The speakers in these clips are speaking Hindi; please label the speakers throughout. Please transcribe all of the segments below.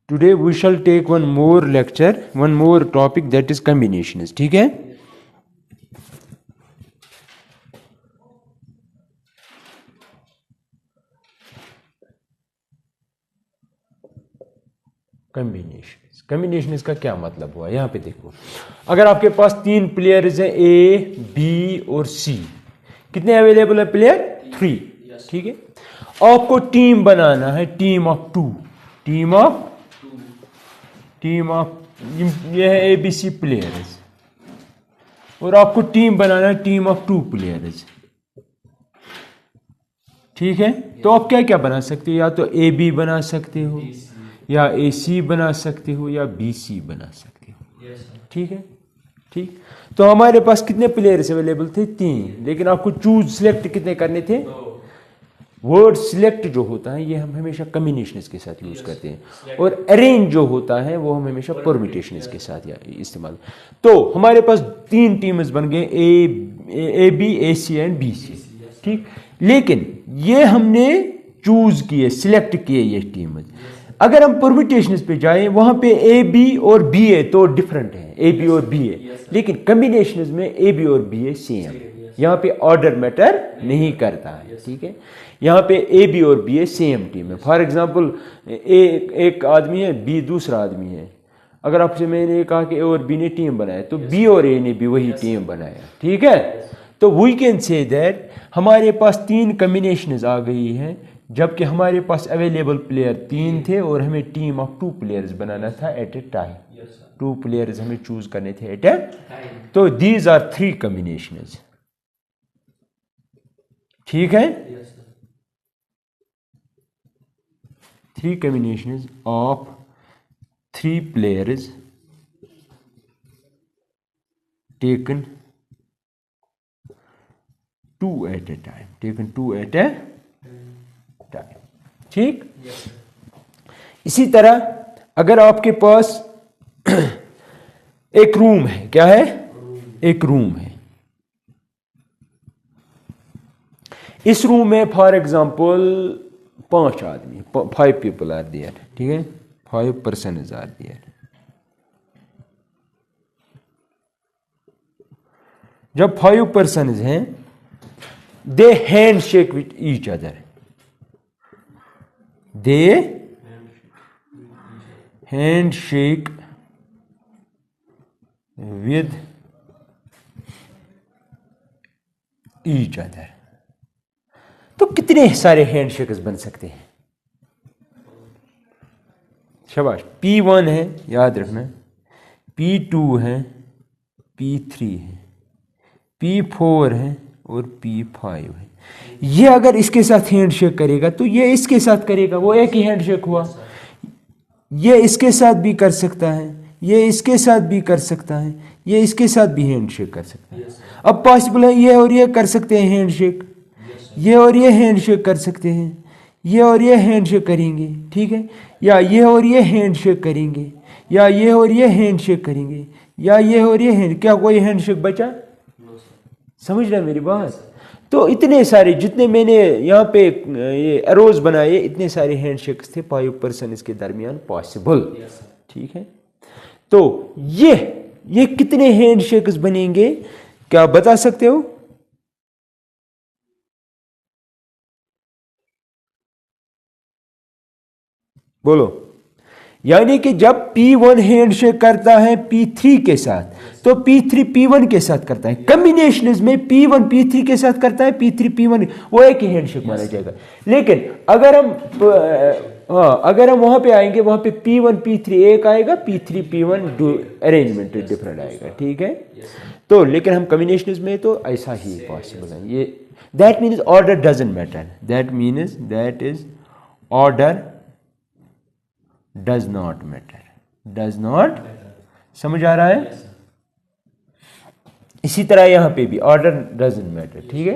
Speaker 1: Today we shall take one more lecture, one more topic, that is combinations. ठीक है, कॉम्बिनेशंस। कॉम्बिनेशंस का क्या मतलब हुआ, यहां पे देखो, अगर आपके पास 3 प्लेयर्स हैं ए, बी और सी, कितने अवेलेबल है प्लेयर? 3। ठीक है, आपको टीम बनाना है, टीम ऑफ 2, टीम ऑफ ये है ABC प्लेयर्स, और आपको टीम बनाना है टीम ऑफ 2 प्लेयर्स। ठीक है, तो आप क्या क्या बना सकते हो, या तो AB बना सकते हो, या AC बना सकते हो, या BC बना सकते हो। ठीक है, ठीक। तो हमारे पास कितने प्लेयर्स अवेलेबल थे? 3, लेकिन आपको चूज सिलेक्ट कितने करने थे? वर्ड सिलेक्ट जो होता है ये हम हमेशा कॉम्बिनेशंस के साथ यूज करते हैं, और अरेंज जो होता है वो हम हमेशा परम्यूटेशंस के साथ इस्तेमाल। तो हमारे पास 3 टीम्स बन गए, AB, AC एंड BC। ठीक, लेकिन ये हमने चूज किए, सिलेक्ट किए ये टीम। अगर हम परम्यूटेशंस पे जाएं, वहां पे AB और BA तो डिफरेंट है, AB और BA, लेकिन कॉम्बिनेशंस में AB और BA सेम। यहाँ पे ऑर्डर मैटर नहीं करता है। ठीक है, यहाँ पे AB और BA सेम टीम है। फॉर एग्जांपल एक आदमी है, B दूसरा आदमी है, अगर आपसे मैंने कहा कि A और B ने टीम बनाया, तो B और A ने भी वही टीम बनाया। ठीक है, तो वी कैन से दैट हमारे पास 3 कॉम्बिनेशंस आ गई हैं, जबकि हमारे पास अवेलेबल प्लेयर 3 थे और हमें टीम ऑफ 2 प्लेयर्स बनाना था एट ए टाइम। 2 प्लेयर्स हमें चूज करने थे एट ए टाइम। तो दीज आर 3 कॉम्बिनेशंस। ठीक है, 3 combinations of 3 players taken 2 at a time, taken 2 at a time। ठीक, इसी तरह अगर आपके पास एक रूम है, क्या है? एक रूम है, इस रूम में फॉर एग्जांपल 5 आदमी, 5 people आर देयर। ठीक है, 5 persons आर देयर। जब 5 persons हैं, they hand shake with each other, they hand shake with each other. तो कितने सारे हैंडशेक्स बन सकते हैं? शाबाश। P1 है, याद रखना, P2 है, P3 है, P4 है और P5 है। ये अगर इसके साथ हैंडशेक करेगा तो ये इसके साथ करेगा, वो एक ही हैंडशेक हुआ। ये इसके साथ भी कर सकता है, ये इसके साथ भी कर सकता है, ये इसके साथ भी हैंडशेक कर सकता है। अब पॉसिबल है ये और ये कर सकते हैं हैंडशेक, ये और ये हैंडशेक कर सकते हैं, ये और ये हैंडशेक करेंगे। ठीक है, या ये और ये हैंडशेक करेंगे, या ये और ये हैंडशेक करेंगे, या ये और ये हैंड, क्या कोई हैंडशेक बचा? समझ रहे मेरी बात? तो इतने सारे, जितने मैंने यहाँ पे ये एरोज बनाए, इतने सारे हैंडशेक्स थे 5 persons के दरमियान पॉसिबल। ठीक है, तो ये कितने हैंडशेक्स बनेंगे, क्या आप बता सकते हो? बोलो। यानी कि जब P1 हैंडशेक करता है P3 के साथ, तो P3 P1 के साथ करता है। कॉम्बिनेशंस में P1 P3 के साथ करता है, P3 P1, वो एक ही हैंडशेक माना जाएगा। लेकिन अगर हम वहां पे आएंगे, वहां पे P1 P3 एक आएगा, P3 P1 अरेंजमेंट डिफरेंट आएगा। ठीक है, तो लेकिन हम कॉम्बिनेशंस में तो ऐसा ही पॉसिबल है। ये that means order doesn't matter, that is order does not matter, does not. समझ आ रहा है? इसी तरह यहां पे भी ऑर्डर डजंट मैटर। ठीक है,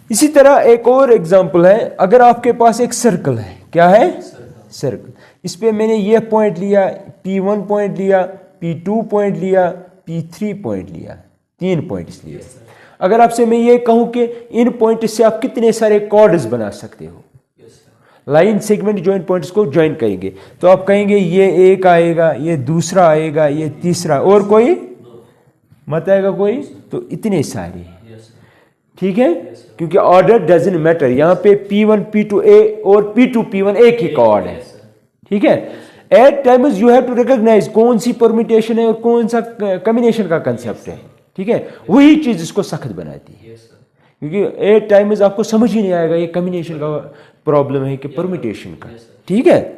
Speaker 1: इसी तरह एक और एग्जांपल है, अगर आपके पास एक सर्कल है, क्या है? सर्कल। इस पे मैंने ये पॉइंट लिया, P1 पॉइंट लिया, P2 पॉइंट लिया, P3 पॉइंट लिया, 3 पॉइंट्स लिए। अगर आपसे मैं ये कहूं कि इन पॉइंट से आप कितने सारे कॉर्ड्स बना सकते हो, लाइन सेगमेंट ज्वाइंट पॉइंट्स को ज्वाइन करेंगे तो आप कहेंगे ये एक आएगा, ये दूसरा आएगा, ये तीसरा, और कोई मत आएगा कोई, तो इतने सारे, ठीक है, क्योंकि ऑर्डर डजंट मैटर। यहां पे P1 P2 A और P2 P1 एक ही कॉर्ड है, ठीक है। At times you have to recognise कौन सी परम्यूटेशन है और कौन सा कॉम्बिनेशन का कंसेप्ट है, ठीक है। वही चीज इसको सख्त बनाती है, क्योंकि एट टाइम्स आपको समझ ही नहीं आएगा ये कॉम्बिनेशन का प्रॉब्लम है कि परम्यूटेशन का, ठीक है।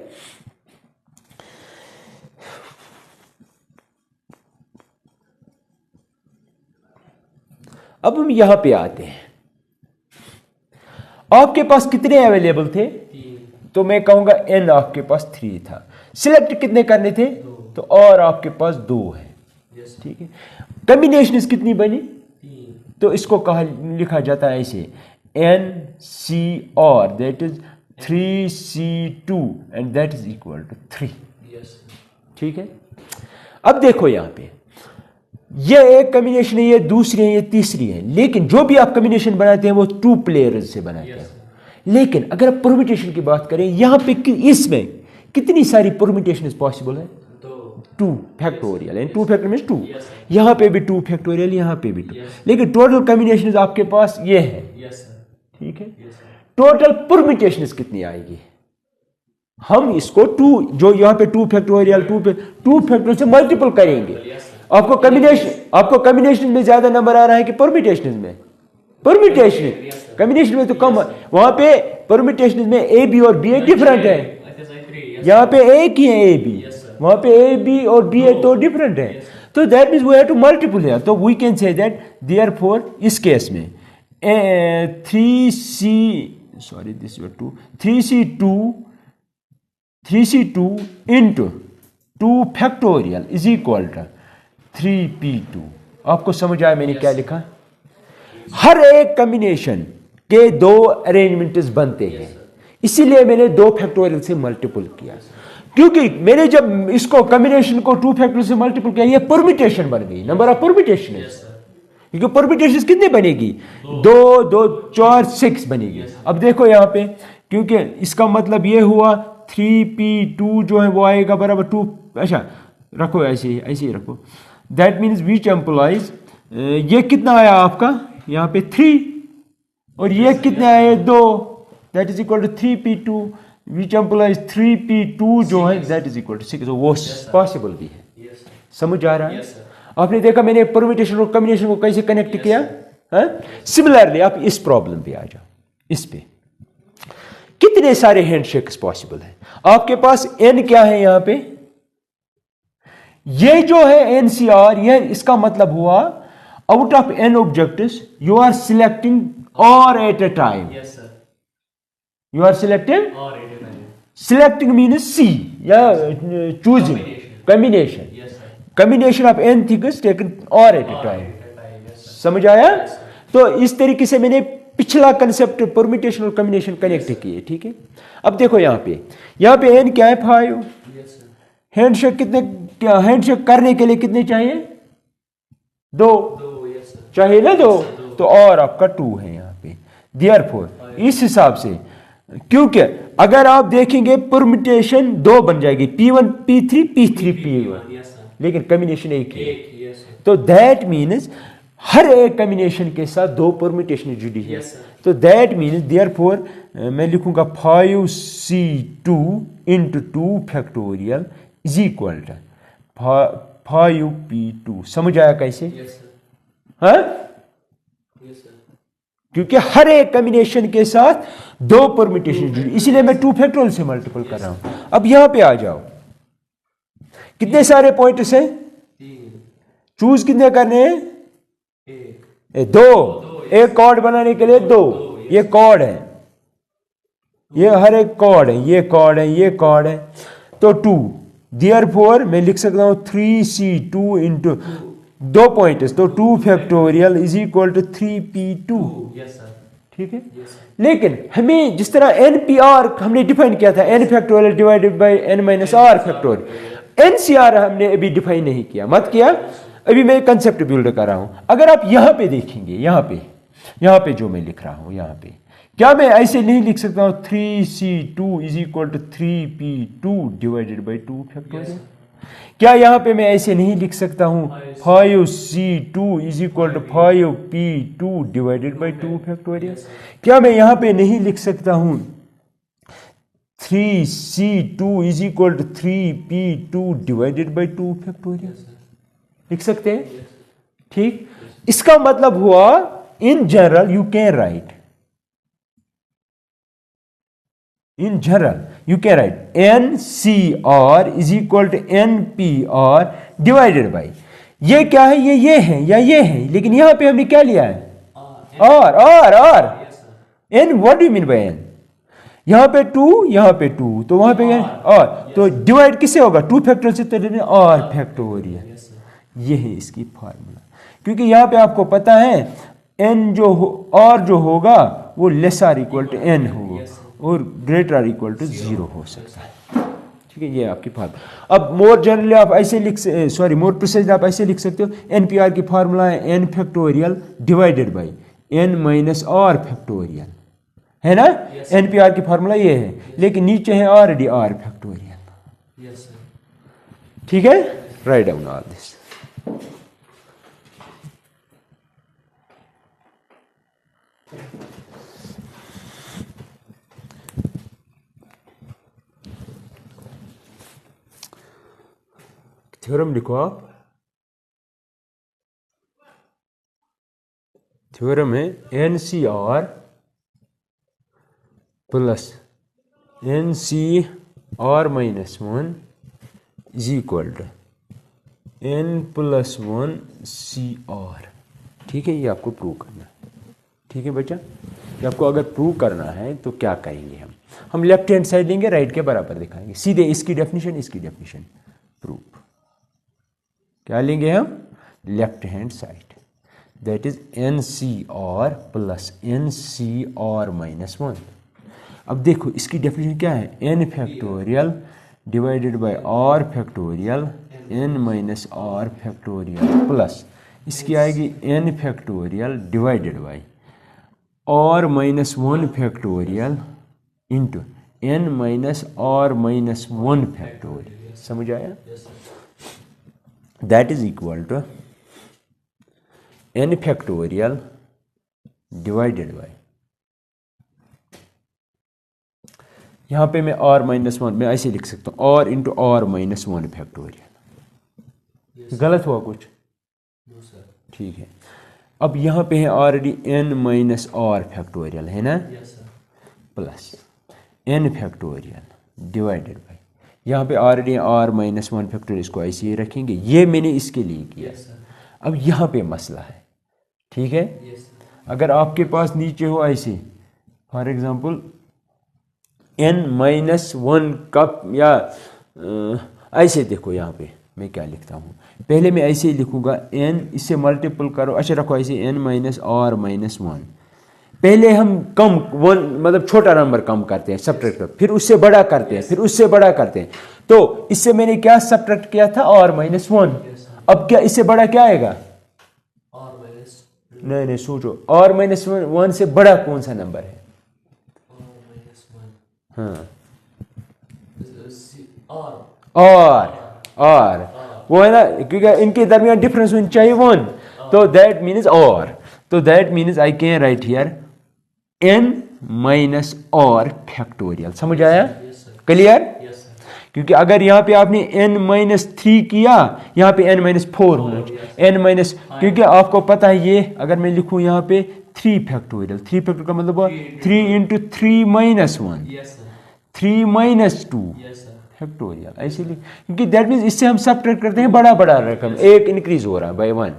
Speaker 1: अब हम यहां पे आते हैं, आपके पास कितने अवेलेबल थे, तो मैं कहूंगा n आपके पास 3 था। सिलेक्ट कितने करने थे, तो और आपके पास 2 है, ठीक है। कॉम्बिनेशन कितनी बनी, तो इसको कहा लिखा जाता है ऐसे NC और that is 3C2 and that is equal to 3, ठीक है। अब देखो यहां पे ये एक कॉम्बिनेशन है, ये दूसरी है, ये तीसरी है, लेकिन जो भी आप कॉम्बिनेशन बनाते हैं वो 2 प्लेयर्स से बनाते हैं। लेकिन अगर आप परम्यूटेशन की बात करें, यहां पे इसमें कितनी सारी परम्यूटेशन पॉसिबल है, 2 फैक्टोरियल, एंड 2 फैक्टर मींस 2, यहां पे भी 2 फैक्टोरियल, यहां पे भी 2, लेकिन टोटल कॉम्बिनेशन आपके पास ये है, ठीक है। टोटल परम्यूटेशन कितनी आएगी, हम इसको 2 जो यहां पे 2 फैक्टोरियल 2 फैक्टोरियल से मल्टीपल करेंगे। आपको कॉम्बिनेशन में ज्यादा नंबर आ रहा है कि परम्यूटेशन में, परम्यूटेशन कॉम्बिनेशन में तो कम, वहां पे परम्यूटेशन में ए बी और बी ए डिफरेंट है, यहाँ पे एक ही है ए बी, वहां पे ए बी और बी ए तो डिफरेंट है, तो that means we have to multiple here. तो we can say that therefore इस केस में 3C2 into 2 factorial is equal to 3P2। आपको समझ आया मैंने क्या लिखा, हर एक कॉम्बिनेशन के 2 अरेंजमेंट्स बनते हैं, इसीलिए मैंने 2 फैक्टोरियल से मल्टीपल किया, क्योंकि मैंने जब इसको कॉम्बिनेशन को 2 फैक्टोरियल से मल्टीपल किया, ये परम्यूटेशन बन गई, नंबर ऑफ परम्यूटेशन है, क्योंकि परम्यूटेशन कितने बनेगी, 2 2 4 6 बनेगी। अब देखो यहां पे, क्योंकि इसका मतलब ये हुआ 3P2 जो है वो आएगा बराबर 2, अच्छा रखो ऐसे ही रखो, दैट मीन्स विच एम्प्लॉइज, ये कितना आया आपका यहाँ पे 3 और ये कितने आए 2, that is equal to 3P2, which implies 3P2 जो है दैट इज इक्वल टू 6, वो पॉसिबल भी है। समझ आ रहा है, आपने देखा मैंने परम्यूटेशन और कॉम्बिनेशन को कैसे कनेक्ट किया। सिमिलरली आप इस प्रॉब्लम पे आ जाओ, इस पे कितने सारे हैंडशेक्स पॉसिबल है, आपके पास n क्या है यहां पे, ये जो है NCR, ये इसका मतलब हुआ out of n objectives you are selecting r at a time, you are selecting means C या choosing combination of n things taken r at a time. समझ आया, तो इस तरीके से मैंने पिछला कंसेप्ट परम्यूटेशन और कॉम्बिनेशन कनेक्ट किए, ठीक है। अब देखो यहाँ पे n क्या है 5, हैंडशेक कितने, क्या हैंडशेक करने के लिए कितने चाहिए, 2 चाहिए ना, 2, तो और आपका 2 है यहाँ पे। देयरफॉर इस हिसाब से, क्योंकि अगर आप देखेंगे परम्यूटेशन 2 बन जाएगी, P1 P3 P3 P1, लेकिन कॉम्बिनेशन एक ही है, तो दैट मीन्स हर एक कॉम्बिनेशन के साथ 2 परम्यूटेशन जुड़ी है, तो दैट मीन्स देयरफॉर मैं लिखूंगा 5C2 into 2 factorial is equal to 5P2। समझ आया कैसे, हाँ, क्योंकि हर एक कॉम्बिनेशन के साथ 2 परम्यूटेशन जुड़ी, इसीलिए मैं 2 फैक्टोरियल से मल्टीपल कर रहा हूं। अब यहां पे आ जाओ, कितने सारे पॉइंट्स हैं, चूज कितने करने हैं, 2, एक कॉर्ड बनाने के लिए 2, ये कॉर्ड है, ये हर एक कॉर्ड है, ये कॉर्ड है, ये कॉर्ड है, तो 2, देयरफॉर मैं लिख सकता हूं 3C2 इंटू 2 पॉइंट्स, तो 2 factorial is equal to 3P2, ठीक है। लेकिन हमें जिस तरह NPR हमने डिफाइन किया था, n factorial divided bye n minus r factorial, NCR हमने अभी डिफाइन नहीं किया, मत किया, अभी मैं कंसेप्ट बिल्ड कर रहा हूं। अगर आप यहां पे देखेंगे, यहां पे जो मैं लिख रहा हूं, यहां पे क्या मैं ऐसे नहीं लिख सकता हूँ 3c2 is equal to 3p2 divided by 2 factorial? क्या यहाँ पे मैं ऐसे नहीं लिख सकता हूँ 5c2 is equal to 5p2 divided by 2 factorial? क्या मैं यहाँ पे नहीं लिख सकता हूँ 3c2 is equal to 3p2 divided by 2 factorial? लिख सकते हैं? ठीक, इसका मतलब हुआ in general you can write, in general you can write NCR is equal to NPR divided by, ये क्या है, ये है या ये है, लेकिन यहां पे हमने क्या लिया है R N, what do you mean by N? यहां पे 2 यहां पे 2 तो वहां पे R, तो डिवाइड किससे होगा 2 फैक्टोरियल से, तो R फैक्टोरियल। ये है इसकी फार्मूला, क्योंकि यहां पे आपको पता है N जो R जो होगा वो less or equal to N होगा और ग्रेटर आर इक्वल टू 0 हो सकता है। ठीक है, ये आपकी फार्मूला। अब मोर जनरली आप ऐसे मोर प्रिसाइजली आप ऐसे लिख सकते हो, NPR की फार्मूला है n factorial divided by n minus r factorial, है ना? NPR की फार्मूला ये है, लेकिन नीचे है ऑलरेडी r फैक्टोरियल। ठीक है, write down all this. Theorem लिखो आप। थ्योरम है NCR plus NCR minus 1 is equal to N plus 1 CR। ठीक है, ये आपको प्रूव करना है। ठीक है बच्चा, ये आपको अगर प्रूव करना है तो क्या करेंगे, हम लेफ्ट हैंड साइड लेंगे, राइट के बराबर दिखाएंगे, सीधे इसकी डेफिनेशन प्रूफ। क्या लेंगे हम? Left hand side, that is NCR plus NCR minus 1। अब देखो इसकी डेफिनेशन क्या है, n factorial divided bye r factorial n minus r factorial plus इसकी आएगी n factorial divided bye r minus 1 factorial into n minus r minus 1 factorial. समझ आया? That is equal to n factorial divided by, यहां पे मैं r माइनस 1 मैं ऐसे लिख सकता हूं r into r minus 1 factorial. गलत हुआ कुछ? ठीक है, अब यहां पे है already n minus r factorial, है ना? Plus n factorial divided by, यहाँ पे ऑलरेडी r माइनस 1 फैक्टोरियल, इसको ऐसे ही रखेंगे, ये मैंने इसके लिए किया। अब यहाँ पे मसला है, ठीक है? अगर आपके पास नीचे हो ऐसे, for example n minus 1 cup, या ऐसे देखो यहाँ पे मैं क्या लिखता हूँ, पहले मैं ऐसे ही लिखूंगा n, इससे मल्टीपल करो, अच्छा रखो ऐसे n माइनस r माइनस 1। पहले हम कम वन मतलब छोटा नंबर कम करते हैं सब्ट्रैक्ट, फिर उससे बड़ा करते हैं, फिर उससे बड़ा करते हैं। तो इससे मैंने क्या सब्ट्रैक्ट किया था, r माइनस 1। अब क्या इससे बड़ा क्या आएगा? नहीं सोचो, r माइनस 1 से बड़ा कौन सा नंबर है? हाँ r वो है ना, क्योंकि इनके दरमियान डिफरेंस होना चाहिए 1, तो दैट मीन्स r, तो that means I can right here n minus r factorial. समझ आया? क्लियर? क्योंकि अगर यहाँ पे आपने n माइनस 3 किया, यहाँ पे n माइनस 4 होना चाहिए, n माइनस, क्योंकि आपको पता है ये अगर मैं लिखूँ यहाँ पे 3 फैक्टोरियल, 3 फैक्टोरियल का मतलब 3 इंटू 3 माइनस 1, 3 माइनस 2 फैक्टोरियल, ऐसे क्योंकि दैट मीन्स इससे हम सब्ट्रैक्ट करते हैं बड़ा रकम, एक इंक्रीज हो रहा है बाय 1,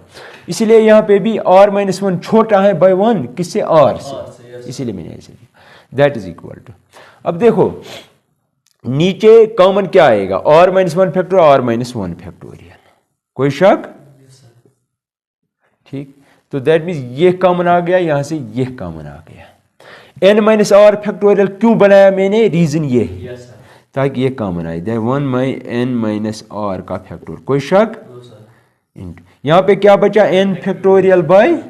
Speaker 1: इसलिए यहाँ पे भी r माइनस 1 छोटा है बाय 1, किससे? r से, इसीलिए मैंने ऐसे लिखा, दैट इज इक्वल टू। अब देखो नीचे कॉमन क्या आएगा, r minus 1 factorial, r minus 1 factorial, कोई शक? ठीक, तो दैट मीन्स ये कॉमन आ गया, यहां से ये कॉमन आ गया। n माइनस r फैक्टोरियल क्यों बनाया मैंने, रीजन ये है ताकि ये कॉमन आए, 1 n माइनस r का फैक्टोरियल, कोई शक? यहाँ पे क्या बचा, n फैक्टोरियल बाय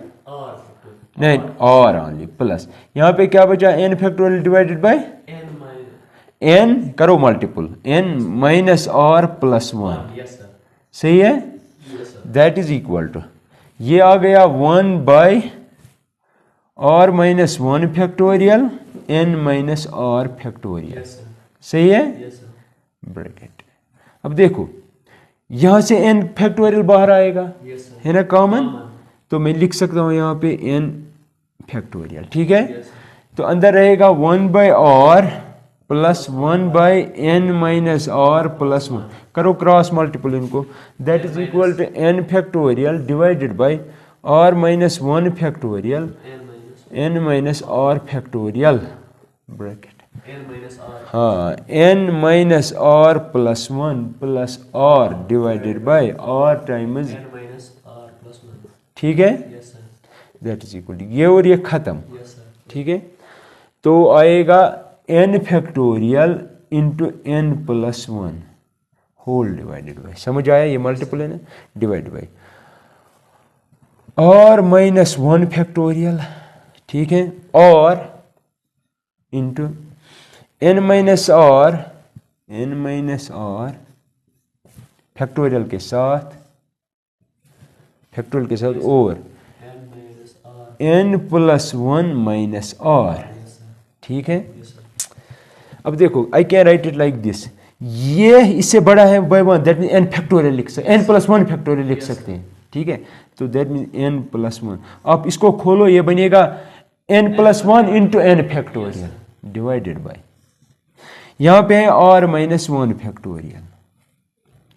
Speaker 1: नहीं, और ओनली प्लस, यहाँ पे क्या बचा, n factorial divided bye n, करो multiple, n minus R plus 1, सही है, दैट इज इक्वल टू, ये आ गया 1 by R minus 1 factorial n minus R factorial, सही है, ब्रैकेट। अब देखो यहां से n फैक्टोरियल बाहर आएगा, है ना कॉमन, तो मैं लिख सकता हूं यहां पे n फैक्टोरियल, ठीक है, तो अंदर रहेगा 1 by R plus 1 by n minus R plus 1, करो क्रॉस मल्टीपल इनको, that is equal to n factorial divided by R minus 1 factorial n minus R factorial, bracket, हाँ, n minus R plus 1 plus R divided by R times, ठीक है, दैट इज इक्वल टू, ये और ये खत्म, ठीक है, तो आएगा n factorial into n plus 1 whole divided by, समझ आया, ये मल्टीपल है ना, divide by R minus 1 factorial, ठीक है, और into n minus R factorial के साथ और n प्लस 1 माइनस और, ठीक है। अब देखो I can write it like this, ये इससे बड़ा है by 1, that mean n factorial लिख सकते, n प्लस 1 फैक्टोरियल लिख सकते हैं, ठीक है, तो दैट मीन n प्लस 1, आप इसको खोलो, ये बनेगा n plus 1 into n factorial divided bye, यहां पे है और माइनस 1 फैक्टोरियल,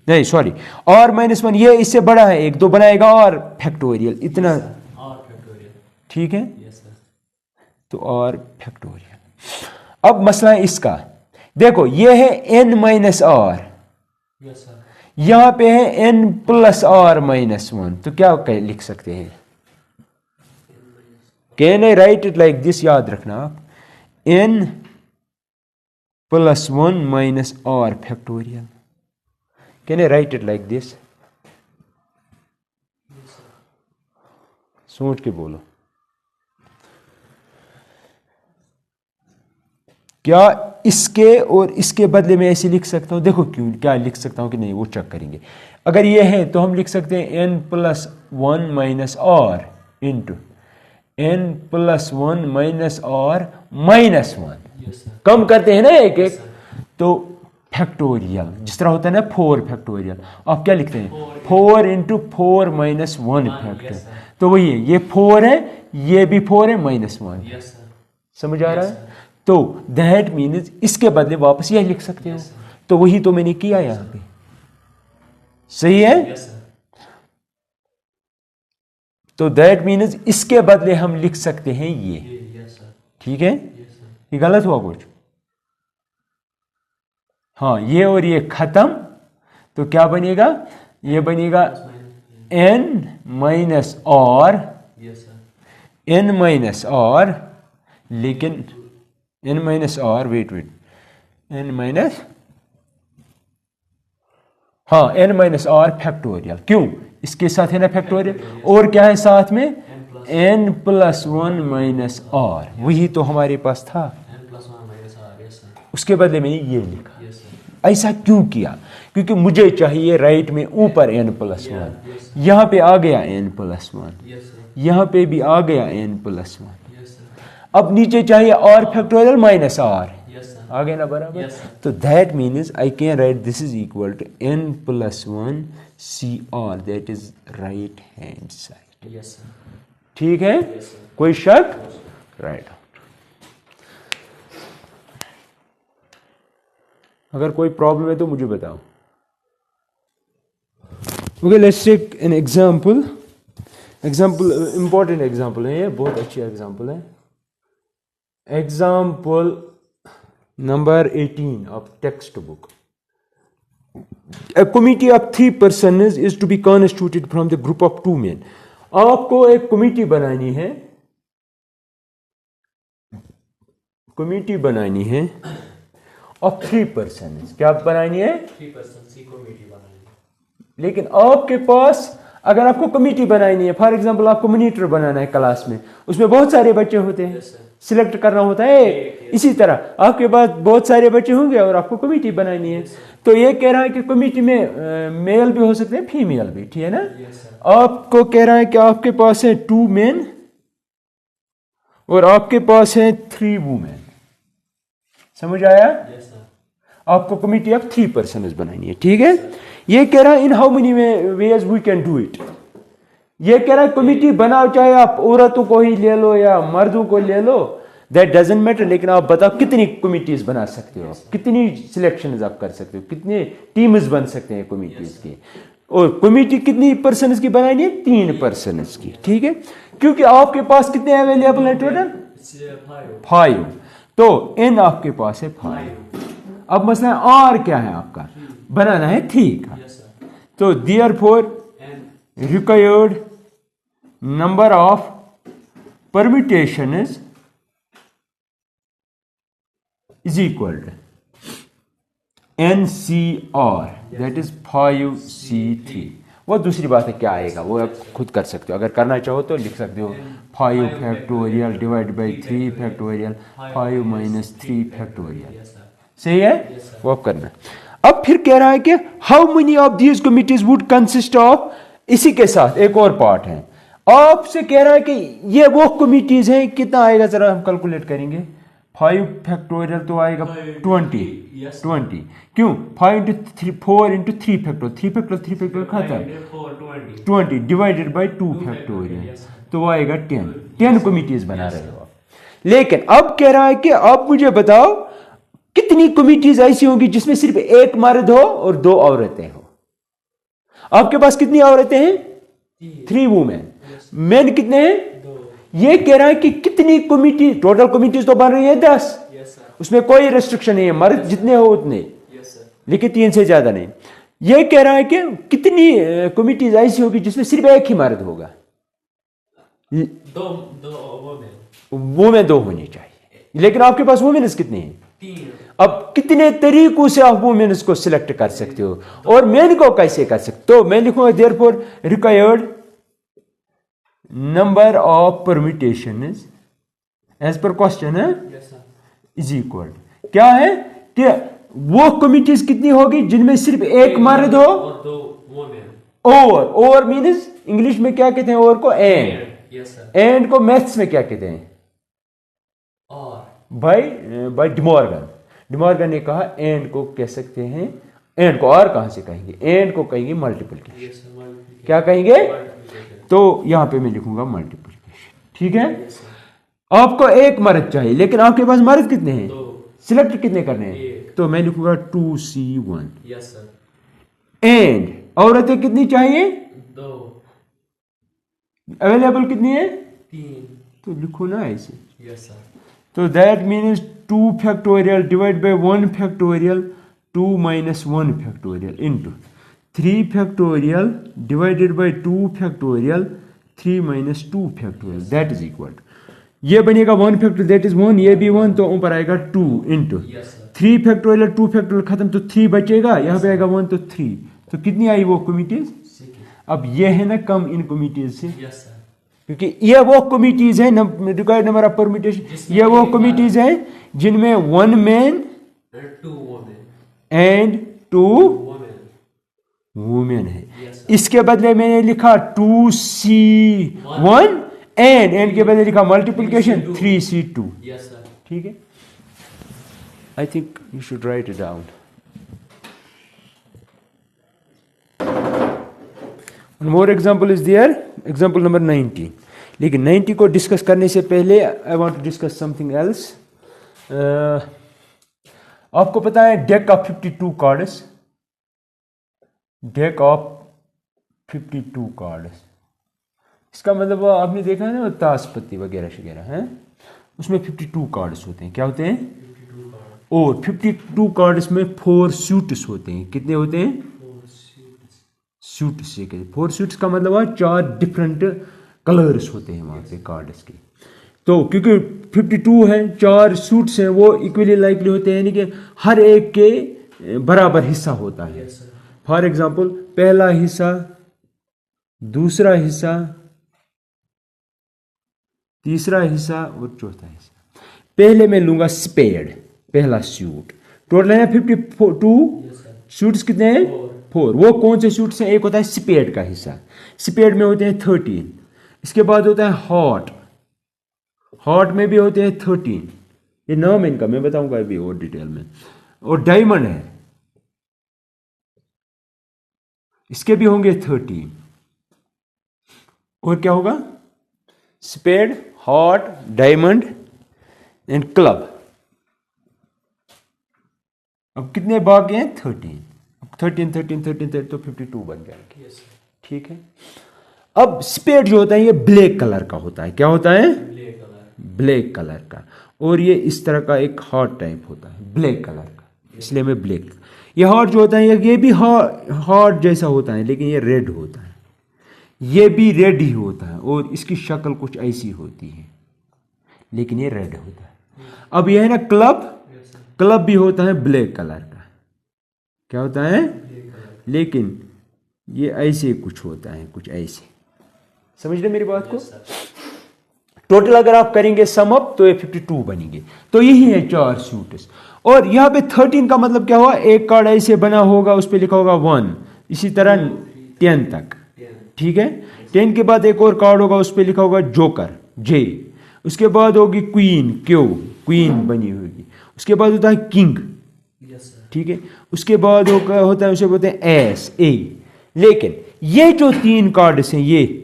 Speaker 1: नहीं सॉरी, और माइनस 1, ये इससे बड़ा है एक, तो बनाएगा और फैक्टोरियल इतना, ठीक है, तो और फैक्टोरियल। अब मसला है इसका, देखो ये है n माइनस और, यहां पे है n प्लस और माइनस 1, तो क्या लिख सकते हैं, can I right it like this, याद रखना आप, n plus 1 minus R factorial, can I right it like this, सोच के बोलो, क्या इसके और इसके बदले में ऐसे लिख सकता हूं, देखो क्यों, क्या लिख सकता हूं कि नहीं वो चेक करेंगे, अगर ये है तो हम लिख सकते हैं n प्लस 1 माइनस और इंटू n प्लस 1 माइनस और माइनस 1, कम करते हैं ना एक एक, तो फैक्टोरियल, जिस तरह होता है ना 4 फैक्टोरियल, आप क्या लिखते हैं 4 इंटू 4 माइनस 1 फैक्टोरियल, तो वही है, ये 4 है, ये भी 4 है, माइनस 1, समझ आ रहा है, तो दैट मीन्स इसके बदले वापस यह लिख सकते हो, तो वही तो मैंने किया यहां पे, सही है, तो दैट मीन्स इसके बदले हम लिख सकते हैं ये, ठीक है, ये गलत हुआ कुछ, हाँ, ये और ये खत्म, तो क्या बनेगा, ये बनेगा n माइनस और n माइनस और, लेकिन n माइनस और वेट n माइनस, हाँ n माइनस और फैक्टोरियल, क्यों, इसके साथ है ना फैक्टोरियल, और क्या है साथ में n प्लस 1 माइनस और, वही तो हमारे पास था, उसके बदले मैंने ये लिखा, ऐसा क्यों किया, क्योंकि मुझे चाहिए राइट में ऊपर n प्लस 1, यहां पे आ गया n प्लस 1, यहां पे भी आ गया n प्लस 1, अब नीचे चाहिए और फैक्टोरियल माइनस आर, आ गया ना बराबर, तो that means I can write this is equal to n plus 1 C R, that is right hand side, ठीक है, कोई शक, राइट, अगर कोई प्रॉब्लम है तो मुझे बताओ। Okay, let's take an example, important example है ये, बहुत अच्छी एग्जांपल है, example number 18 of textbook. A committee of 3 persons is to be constituted from the group of 2 men. आपको एक कमिटी बनानी है of 3 persons. क्या बनानी है? 3 persons की कमिटी बनानी है, लेकिन आपके पास अगर आपको कमेटी बनानी है, फॉर एग्जांपल आपको मॉनिटर बनाना है क्लास में, उसमें बहुत सारे बच्चे होते हैं, सिलेक्ट करना होता है। इसी तरह आपके पास बहुत सारे बच्चे होंगे और आपको कमेटी बनानी है, तो ये कह रहा है कि कमेटी में मेल भी हो सकते हैं, फीमेल भी, ठीक है ना। आपको कह रहा है कि आपके पास है 2 मेन और आपके पास है 3 वुमेन। समझ आया? आपको कमिटी ऑफ 3 पर्सन्स बनानी है, ठीक है। ये कह रहा है in how many ways we can do it. ये कह रहा है कमिटी बनाओ, चाहे आप औरतों को ही ले लो या मर्दों को ले लो, दैट डजंट मैटर, लेकिन आप बताओ कितनी कमिटीज बना सकते हो, कितनी सिलेक्शन आप कर सकते हो, कितने टीम्स बन सकते हैं कमिटीज के। और कमिटी कितनी पर्सन्स की बनानी है? 3 पर्सन्स की, ठीक है। क्योंकि आपके पास कितने अवेलेबल है? टोटल 5, तो एन आपके पास है 5। अब मसला आर क्या है आपका? बनाना है 3 का। तो therefore required number of permutations is equal to NCR, that is 5C3। वो दूसरी बात है, क्या आएगा वो आप खुद कर सकते हो, अगर करना चाहो तो लिख सकते हो 5 factorial divide by 3 factorial 5 minus 3 factorial. सही है? वो आप करना। अब फिर कह रहा है कि how many of these committees would consist of, इसी के साथ एक और पार्ट है, आपसे कह रहा है कि ये वो कमिटीज हैं, कितना आएगा जरा हम कैलकुलेट करेंगे। 5 फैक्टोरियल तो आएगा 20। क्यों? 5 into 4 into 3 फैक्टोरियल, 3 फैक्टोरियल खाता 20 डिवाइडेड बाई 2 फैक्टोरियल, तो वो आएगा 10 कमिटीज बना रहे हो आप। लेकिन अब कह रहा है कि आप मुझे बताओ कितनी कमिटीज ऐसी होंगी जिसमें सिर्फ एक मर्द हो और 2 औरतें हो। आपके पास कितनी औरतें हैं? 3 वुमेन। मेन कितने हैं? 2। ये कह रहा है कि कितनी कमिटी, टोटल कमिटीज तो बन रही है 10, उसमें कोई रेस्ट्रिक्शन नहीं है, मर्द जितने हो उतने, लेकिन 3 से ज्यादा नहीं। ये कह रहा है कि कितनी कमिटीज ऐसी होगी जिसमें सिर्फ एक ही मर्द होगा। वुमेन 2 होनी चाहिए, लेकिन आपके पास वुमेन्स कितने हैं? 3। अब कितने तरीकों से आप वुमेन्स को सिलेक्ट कर सकते हो और मेन को कैसे कर सकते हो? तो मैं लिखूंगा therefore required number of permutations as per question है इज इक्वल, क्या है कि वो कमिटीज कितनी होगी जिनमें सिर्फ एक मर्द हो और 2 वुमेन। और मीन्स इंग्लिश में क्या कहते हैं और को? एंड को मैथ्स में क्या कहते हैं? बाय डिमॉर्गन ने कहा एंड को कह सकते हैं, एंड को और कहां से कहेंगे? एंड को कहेंगे मल्टीप्लिकेशन। क्या कहेंगे? तो यहां पे मैं लिखूंगा मल्टीप्लिकेशन, ठीक है। आपको एक मर्द चाहिए, लेकिन आपके पास मर्द कितने हैं? सिलेक्ट कितने करने हैं? तो मैं लिखूंगा 2C1। एंड औरतें कितनी चाहिए? 2। अवेलेबल कितनी है? 3। तो लिखो ना ऐसे। तो that means 2 factorial divide by 1 factorial 2 minus 1 factorial into 3 factorial divided by 2 factorial 3 minus 2 factorial, that is equal to, ये बनेगा 1 फैक्टोरियल दैट इज 1, ये भी 1, तो ऊपर आएगा 2 इंटू 3 फैक्टोरियल 2 फैक्टोरियल खत्म, तो 3 बचेगा, यहाँ पे आएगा 1, तो 3। तो कितनी आई वो कमिटीज? अब ये है ना कम इन कमिटीज से, क्योंकि ये वो कमिटीज हैं रिक्वायर्ड नंबर ऑफ परम्यूटेशन, ये वो कमिटीज हैं जिनमें 1 मैन एंड 2 वुमेन है। इसके बदले मैंने लिखा 2C1 एंड के बदले लिखा मल्टीप्लिकेशन 3C2। ठीक है, I think you should write it down. More example is there, example number 90। लेकिन 90 को डिस्कस करने से पहले I want to discuss something else. आपको पता है deck of 52 cards, deck of 52 cards, इसका मतलब आपने देखा है ना ताश पत्ती वगैरह वगैरह है, उसमें 52 कार्ड्स होते हैं। क्या होते हैं? और 52 कार्ड्स में 4 सूट्स होते हैं। कितने होते हैं? सूट्स। 4 सूट्स का मतलब है 4 डिफरेंट कलर्स होते हैं वहां पे कार्ड्स के। तो क्योंकि 52 है, 4 सूट्स हैं, वो इक्वली लाइकली होते हैं, यानी कि हर एक के बराबर हिस्सा होता है। फॉर एग्जाम्पल पहला हिस्सा दूसरा हिस्सा, तीसरा हिस्सा और चौथा हिस्सा। पहले मैं लूंगा स्पेड, पहला सूट। टोटल है 52 सूट्स कितने हैं? 4। वो कौन से सूट्स हैं? एक होता है स्पेड का हिस्सा, स्पेड में होते हैं 13। इसके बाद होता है हॉट, हॉट में भी होते हैं 13। ये नाम है इनका, मैं बताऊंगा अभी और डिटेल में। और डायमंड है, इसके भी होंगे 13। और क्या होगा? Spade, heart, diamond and club. अब कितने बाकी हैं? 13। अब 13 तो 52 बन जाएंगे। ठीक है। अब स्पेड जो होता है ये ब्लैक कलर का होता है। क्या होता है? ब्लैक कलर का। और ये इस तरह का एक हॉट टाइप होता है ब्लैक कलर का, इसलिए मैं ब्लैक। ये हॉट जो होता है ये भी हॉट जैसा होता है, लेकिन ये रेड होता है। ये भी रेड ही होता है और इसकी शक्ल कुछ ऐसी होती है, लेकिन ये रेड होता है। अब ये है ना क्लब, क्लब भी होता है ब्लैक कलर का। क्या होता है? लेकिन ये ऐसे कुछ होता है, कुछ ऐसे। समझ रहे मेरी बात को? टोटल अगर आप करेंगे सम अप तो ये 52 बनेंगे। तो यही है 4 सूट्स। और यहां पे 13 का मतलब क्या हुआ? एक कार्ड ऐसे बना होगा, उस पर लिखा होगा 1, इसी तरह 10 तक। ठीक है। 10 के बाद एक और कार्ड होगा, उस पर लिखा होगा जोकर, जे। उसके बाद होगी क्वीन, क्यू, क्वीन बनी होगी। उसके बाद होता है किंग। ठीक है। उसके बाद होता है, उसे बोलते हैं एस, ए। लेकिन ये जो 3 कार्ड्स हैं ये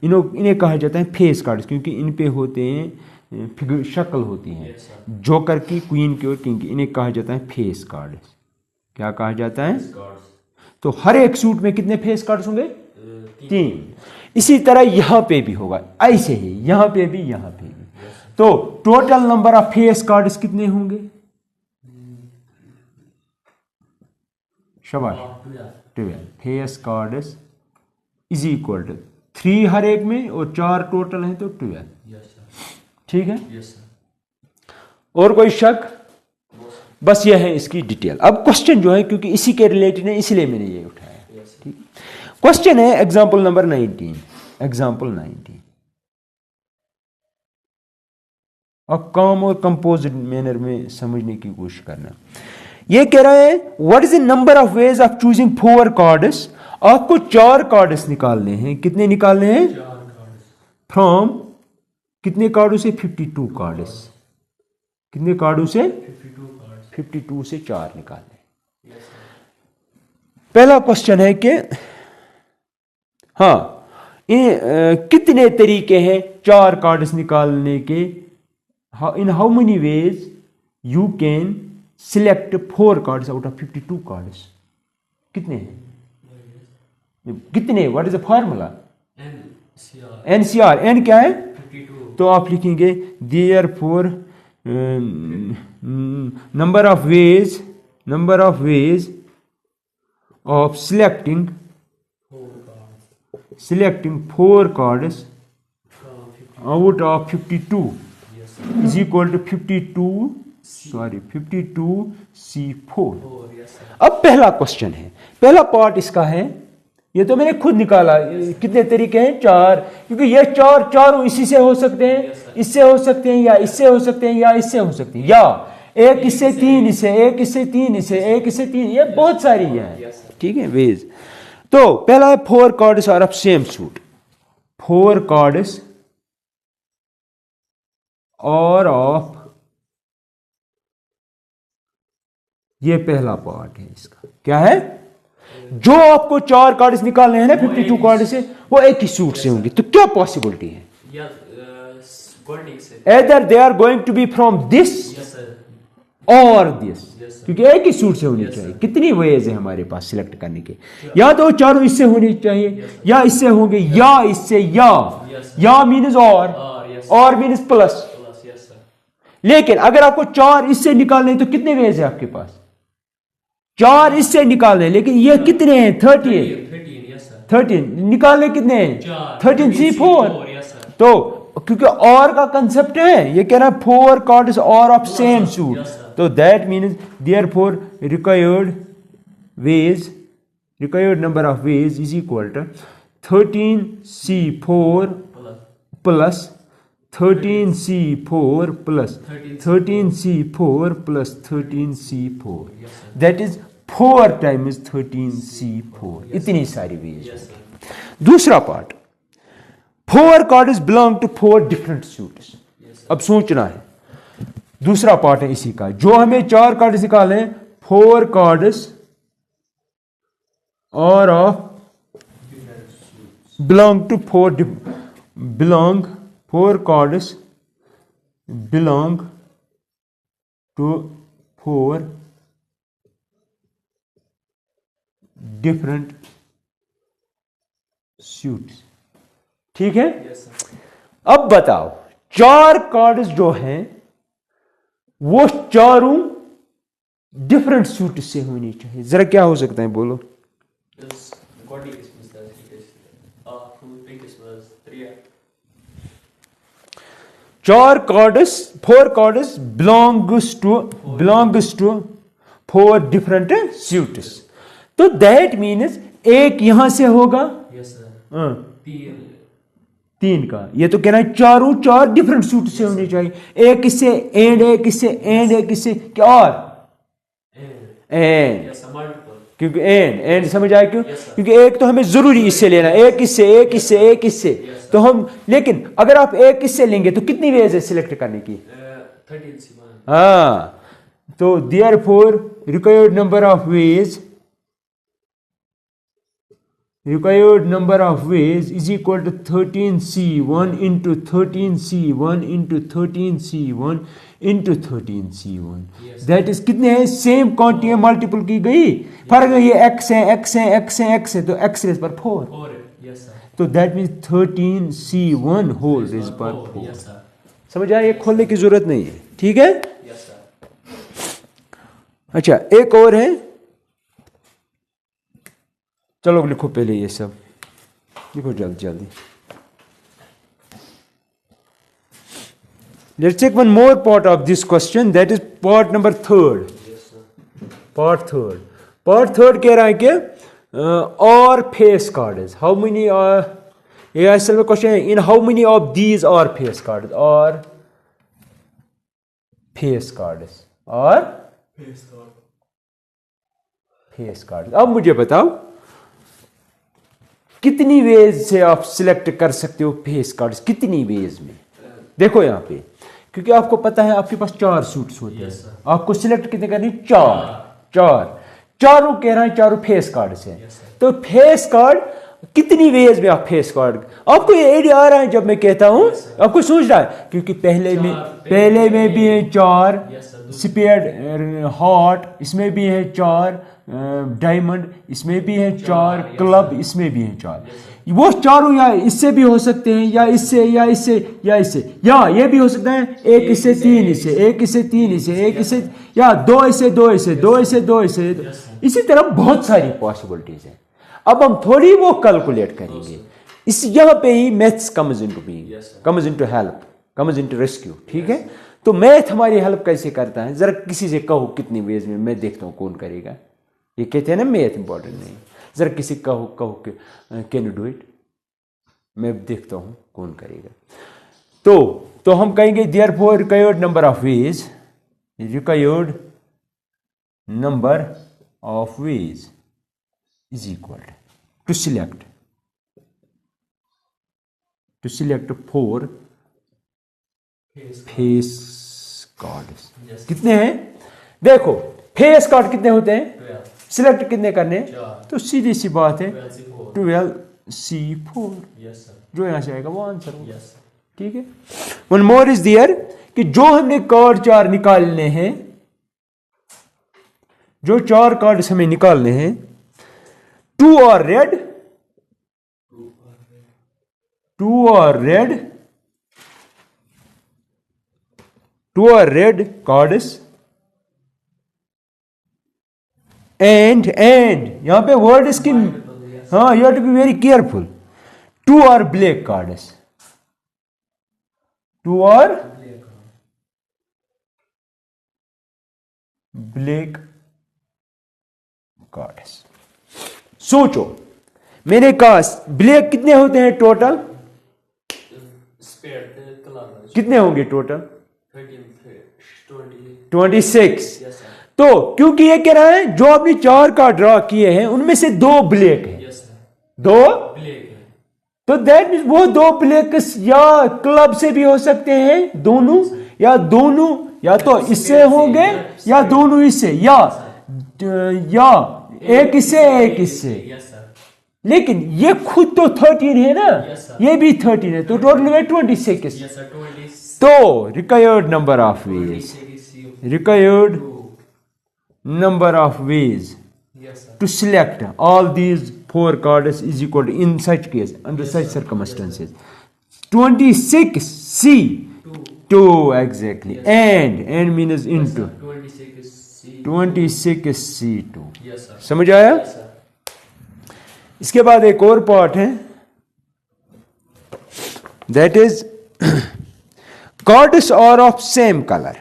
Speaker 1: इन्हें कहा जाता है फेस कार्ड्स, क्योंकि इन पे होते हैं फिगर, शक्ल होती है जोकर की, क्वीन की और किंग की। इन्हें कहा जाता है फेस कार्ड्स। क्या कहा जाता है? तो हर एक सूट में कितने फेस कार्ड्स होंगे? 3। इसी तरह यहां पे भी होगा, ऐसे ही यहां पे भी, यहां पे भी। तो total number of face cards कितने होंगे? शाबाश, 12 face cards is equal to 3 हर एक में, और 4 टोटल हैं तो 12। ठीक है। और कोई शक? बस यह है इसकी डिटेल। अब क्वेश्चन जो है, क्योंकि इसी के रिलेटेड है इसलिए मैंने ये उठाया। ठीक। क्वेश्चन है एग्जाम्पल नंबर 19। एग्जाम्पल 19 अब काम और कंपोजिट मैनर में समझने की कोशिश करना। ये कह रहा है what is the number of ways of choosing 4 cards. आपको 4 कार्ड्स निकालने हैं। कितने निकालने हैं? फ्रॉम कितने कार्डों से? 52 कार्ड्स। कितने कार्डों से? 52 से 4 निकालने। पहला क्वेश्चन है कि हाँ, कितने तरीके हैं 4 कार्ड्स निकालने के? In how many ways you can select 4 cards out of 52 cards? कितने हैं? कितने? What is the formula? NCR. N क्या है? 52। तो आप लिखेंगे therefore number of ways of selecting 4 cards out of 52 is equal to 52C4। अब पहला क्वेश्चन है, पहला पार्ट इसका है, ये तो मैंने खुद निकाला। कितने तरीके हैं? 4। क्योंकि ये चारों इसी से हो सकते हैं, इससे हो सकते हैं, या इससे हो सकते हैं, या इससे हो सकते हैं, या एक इससे 3 इससे, एक इससे 3 इससे, एक इससे 3। ये बहुत सारी है। ठीक है वेज। तो पहला है 4 cards are of same suit. 4 cards are of, ये पहला पार्ट है इसका। क्या है? जो आपको 4 कार्ड्स निकालने हैं ना 52 कार्ड से, वो एक ही सूट से होंगे। तो क्या पॉसिबिलिटी है? Either they are going to be from this or this, क्योंकि एक ही सूट से होनी चाहिए। कितनी वेज है हमारे पास सिलेक्ट करने के? या तो चारों इससे होनी चाहिए, या इससे होंगे, या इससे, या मीन्स और मीन्स प्लस। लेकिन अगर आपको 4 इससे निकालने तो कितने वेज है आपके पास? 4 इससे निकालने, लेकिन ये कितने हैं? 13 निकालने कितने हैं? 13C4। तो क्योंकि और का कंसेप्ट है, ये कह रहा है 4 cards are of same suit, तो that means therefore required number of ways is equal to 13C4 plus 13C4 plus 13C4 plus 13C4 that is 4 times 13C4 इतनी सारी वेज। दूसरा part, 4 cards belong to 4 different suits. अब सोचना है, दूसरा पार्ट है इसी का, जो हमें 4 कार्ड्स निकाले, 4 cards are of belong to 4 cards belong to 4 different suits। ठीक है? अब बताओ, 4 कार्ड्स जो हैं वो चारों डिफरेंट सूट से होनी चाहिए। जरा क्या हो सकता है, बोलो। चार cards, 4 cards belongs to 4 different suits। तो दैट मीन्स एक यहां से होगा, तीन का, ये तो कहना है चारों 4 डिफरेंट सूट से होनी चाहिए। एक इससे एंड, एक इससे एंड, एक इससे क्या और एंड, क्योंकि एंड समझ आया क्यों? क्योंकि एक तो हमें जरूरी इससे लेना, एक इससे, एक इससे, एक इससे, तो हम, लेकिन अगर आप एक इससे लेंगे तो कितनी वेज है सिलेक्ट करने की? 13। हाँ, तो therefore required number of veg is equal to 13C1 into 13C1 into 13C1 into 13C1। That is कितने हैं? सेम क्वांटिटी मल्टीपल की गई, फर्क है ये x है, x है, x है, x है, तो x रेज पर 4। तो that means 13C1 whole raise पर 4। समझ आया? ये खोलने की जरूरत नहीं है। ठीक है? अच्छा, एक और है, चलो लिखो पहले, ये सब लिखो जल्दी जल्दी। Let's take one more part of this question, that is part number 3rd। Part third कह रहा है कि are face cards, how many are, ये असल में क्वेश्चन है, in how many of these are face cards, are face cards, are face cards. अब मुझे बताओ कितनी वेज से आप सिलेक्ट कर सकते हो फेस कार्ड्स, कितनी वेज में? देखो यहां पे, क्योंकि आपको पता है आपके पास 4 सूट्स होते हैं, आपको सिलेक्ट कितने करने? 4। चारों कह रहा है चारों फेस कार्ड से। तो फेस कार्ड कितनी वेज में आप फेस कार्ड, आपको ये आइडिया आ रहा है जब मैं कहता हूं, आपको सोच रहा है, क्योंकि पहले में भी है 4 स्पेयर्ड हॉट, इसमें भी है 4 डायमंड, इसमें भी है 4 क्लब, इसमें भी है 4। वो चारों या इससे भी हो सकते हैं, या इससे, या इससे, या इससे, या ये भी हो सकता है एक इससे, 3 इससे, एक इससे, 3 इससे, एक इससे, या 2 इससे, 2 इससे, 2 इससे, 2 इससे, इसी तरह बहुत सारी पॉसिबिलिटीज हैं। अब हम थोड़ी वो कैलकुलेट करेंगे, इस यहाँ पे ही maths comes into being, comes into help, comes into rescue. ठीक है? तो मैथ हमारी हेल्प कैसे करता है? जरा किसी से कहो कितनी वेज में, मैं देखता हूँ कौन करेगा। ये कहते हैं ना मैथ इंपॉर्टेंट नहीं, जरा किसी कहो कैन यू डू इट, मैं देखता हूं कौन करेगा। तो हम कहेंगे therefore required number of ways, required number of ways is equal to select 4 face card. कितने हैं? देखो फेस कार्ड कितने होते हैं, सिलेक्ट कितने करने, तो सीधी सी बात है 12C4, जो यहां से आएगा वो आंसर होगा। ठीक है? वन मोर इज देयर कि जो हमने कार्ड 4 निकालने हैं, जो 4 कार्ड हमें निकालने हैं, 2 और रेड, 2 और रेड कार्ड्स, एंड यहां पे वर्ड इसकी, हाँ, you have to be very careful, 2 और ब्लैक कार्ड्स, 2 और ब्लैक कार्ड्स। सोचो मैंने कहा ब्लैक कितने होते हैं टोटल, कितने होंगे टोटल 26। तो क्योंकि ये कह रहा है जो आपने 4 कार्ड ड्रॉ किए हैं उनमें से 2 ब्लैक है, 2 तो दैट मीन्स वो 2 ब्लैक या क्लब से भी हो सकते हैं दोनों, या तो इससे होंगे या दोनों इससे, या एक इससे एक इससे। लेकिन ये खुद तो 13 है ना, ये भी 13 है, तो टोटल में 26। तो required number of veg, required number of ways to select all these 4 cards is equal to, in such case, under such circumstances, 26C 2 exactly, and means into 26C2। समझ आया? इसके बाद एक और पार्ट है, that is cards are of same color,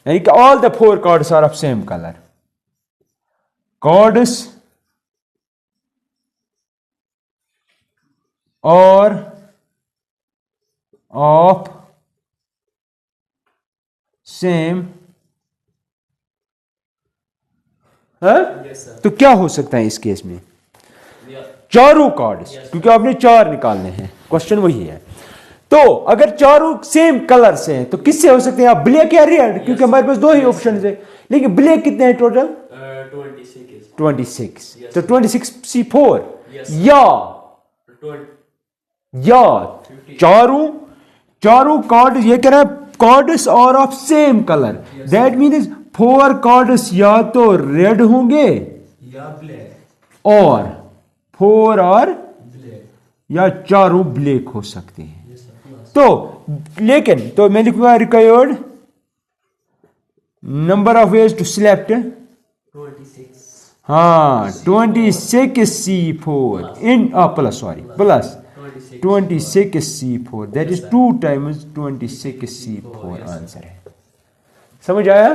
Speaker 1: यानी कि all the 4 cards are of same color, cards are of same, तो क्या हो सकता है इस केस में, चारों कार्ड्स, क्योंकि आपने 4 निकालने हैं, क्वेश्चन वही है। तो अगर चारों सेम कलर से हैं तो किससे हो सकते हैं, आप ब्लैक या रेड, क्योंकि हमारे पास 2 ही ऑप्शन है। लेकिन ब्लैक कितने हैं टोटल, 26, तो 26C4 या चारों कार्ड, ये कह रहा है cards are of same colour, that means 4 cards या तो रेड होंगे या ब्लैक, और 4 और या चारों ब्लैक हो सकते हैं। तो लेकिन तो मैं लिखूंगा required number of ways to select 26C4 इन plus 26C4, that is 2 times 26C4 answer है। समझ आया?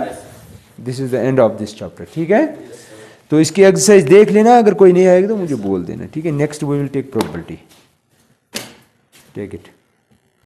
Speaker 1: This is the end of this chapter. ठीक है, तो इसकी एक्सरसाइज देख लेना, अगर कोई नहीं आएगा तो मुझे बोल देना। ठीक है, next we will take probability, take it.